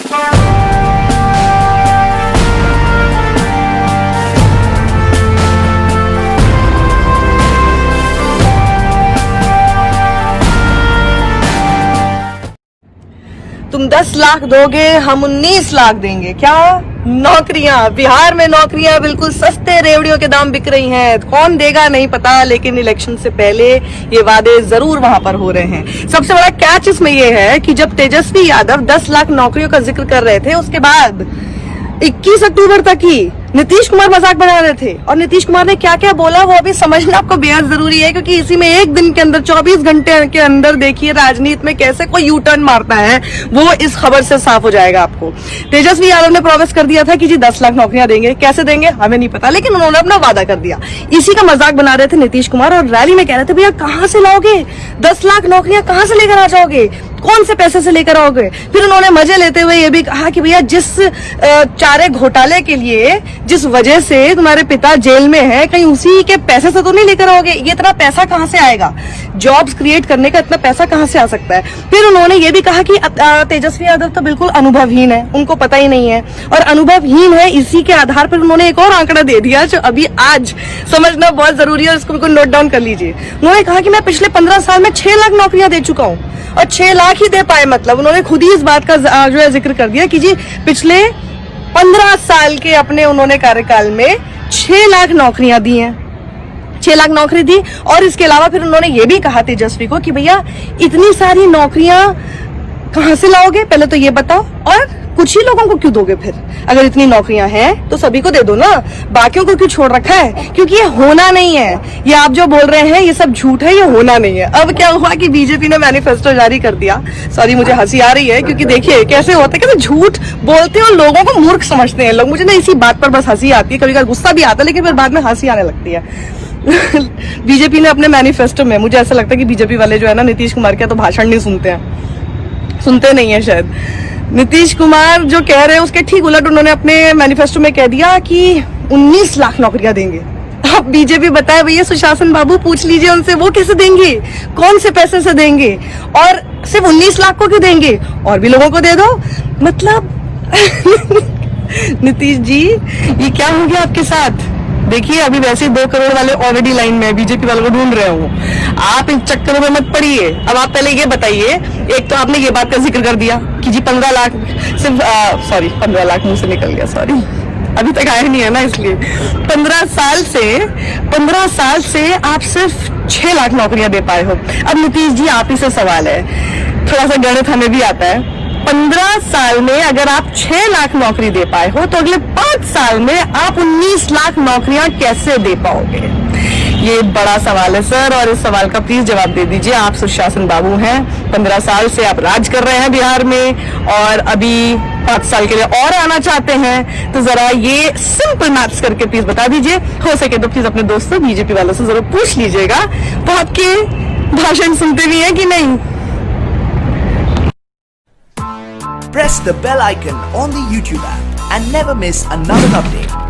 तुम 10 लाख दोगे, हम 19 लाख देंगे। क्या नौकरियां, बिहार में नौकरियां बिल्कुल सस्ते रेवड़ियों के दाम बिक रही हैं। कौन देगा नहीं पता, लेकिन इलेक्शन से पहले ये वादे जरूर वहां पर हो रहे हैं। सबसे बड़ा कैच इसमें ये है कि जब तेजस्वी यादव 10 लाख नौकरियों का जिक्र कर रहे थे, उसके बाद 21 अक्टूबर तक ही नीतीश कुमार मजाक बना रहे थे। और नीतीश कुमार ने क्या क्या बोला वो अभी समझना आपको बेहद जरूरी है, क्योंकि इसी में एक दिन के अंदर 24 घंटे के अंदर देखिए राजनीति में कैसे कोई यू टर्न मारता है, वो इस खबर से साफ हो जाएगा आपको। तेजस्वी यादव ने प्रॉमिस कर दिया था कि जी 10 लाख नौकरियां देंगे। कैसे देंगे हमें नहीं पता, लेकिन उन्होंने अपना वादा कर दिया। इसी का मजाक बना रहे थे नीतीश कुमार और रैली में कह रहे थे भैया कहां से लाओगे 10 लाख नौकरियां, कहां से लेकर आ जाओगे, कौन से पैसे से लेकर आओगे। फिर उन्होंने मजे लेते हुए ये भी कहा कि भैया जिस चारे घोटाले के लिए जिस वजह से तुम्हारे पिता जेल में है, कहीं उसी के पैसे से तो नहीं लेकर आओगे। ये इतना पैसा कहां से आएगा, जॉब्स क्रिएट करने का इतना पैसा कहां से आ सकता है। फिर उन्होंने ये भी कहा कि तेजस्वी यादव तो बिल्कुल अनुभवहीन है, उनको पता ही नहीं है। और अनुभवहीन है, इसी के आधार पर उन्होंने एक और आंकड़ा दे दिया जो अभी आज समझना बहुत जरूरी है, इसको बिल्कुल नोट डाउन कर लीजिए। उन्होंने कहा कि मैं पिछले 15 साल में 6 लाख नौकरियां दे चुका हूं। और 6 लाख ही दे पाए, मतलब उन्होंने खुद ही इस बात का जो है जिक्र कर दिया कि जी पिछले 15 साल के अपने उन्होंने कार्यकाल में 6 लाख नौकरियां दी हैं, 6 लाख नौकरी दी। और इसके अलावा फिर उन्होंने ये भी कहा तेजस्वी को कि भैया इतनी सारी नौकरियां कहां से लाओगे, पहले तो ये बताओ, और कुछ ही लोगों को क्यों दोगे। फिर अगर इतनी नौकरियां हैं तो सभी को दे दो ना, बाकियों को क्यों छोड़ रखा है, क्योंकि ये होना नहीं है। ये आप जो बोल रहे हैं ये सब झूठ है, ये होना नहीं है। अब क्या हुआ कि बीजेपी ने मैनिफेस्टो जारी कर दिया। सॉरी मुझे हंसी आ रही है, क्योंकि देखिए कैसे होता है, कैसे झूठ बोलते हैं और लोगों को मूर्ख समझते हैं लोग। मुझे ना इसी बात पर बस हंसी आती है, कभी कभी गुस्सा भी आता है, लेकिन फिर बाद में हंसी आने लगती है। बीजेपी ने अपने मैनिफेस्टो में, मुझे ऐसा लगता है कि बीजेपी वाले जो है ना नीतीश कुमार के तो भाषण नहीं सुनते नहीं है शायद। नीतीश कुमार जो कह रहे हैं उसके ठीक उलट उन्होंने अपने मैनिफेस्टो में कह दिया कि 19 लाख नौकरियां देंगे। अब बीजेपी बताए भैया सुशासन बाबू, पूछ लीजिए उनसे वो कैसे देंगे, कौन से पैसे से देंगे, और सिर्फ 19 लाख को क्यों देंगे, और भी लोगों को दे दो। मतलब नीतीश जी ये क्या हो गया आपके साथ। देखिए अभी वैसे 2 करोड़ वाले ऑलरेडी लाइन में बीजेपी वालों को ढूंढ रहे हो, आप इन चक्करों में मत पड़िए। अब आप पहले ये बताइए, एक तो आपने ये बात का जिक्र कर दिया कि जी 15 लाख सिर्फ 15 लाख मुंह से निकल गया, सॉरी अभी तक आया नहीं है ना, इसलिए 15 साल से आप सिर्फ 6 लाख नौकरियां दे पाए हो। अब नीतीश जी आप ही से सवाल है, थोड़ा सा गणित हमें भी आता है। 15 साल में अगर आप 6 लाख नौकरी दे पाए हो तो अगले 5 साल में आप 19 लाख नौकरियां कैसे दे पाओगे। ये बड़ा सवाल है सर, और इस सवाल का प्लीज जवाब दे दीजिए। आप सुशासन बाबू हैं, 15 साल से आप राज कर रहे हैं बिहार में, और अभी 5 साल के लिए और आना चाहते हैं, तो जरा ये सिंपल मैथ्स करके प्लीज बता दीजिए। हो सके तो प्लीज अपने दोस्तों बीजेपी वालों से जरूर पूछ लीजिएगा, वो आपके भाषण सुनते भी हैं कि नहीं। Press the bell icon on the YouTube app and never miss another update.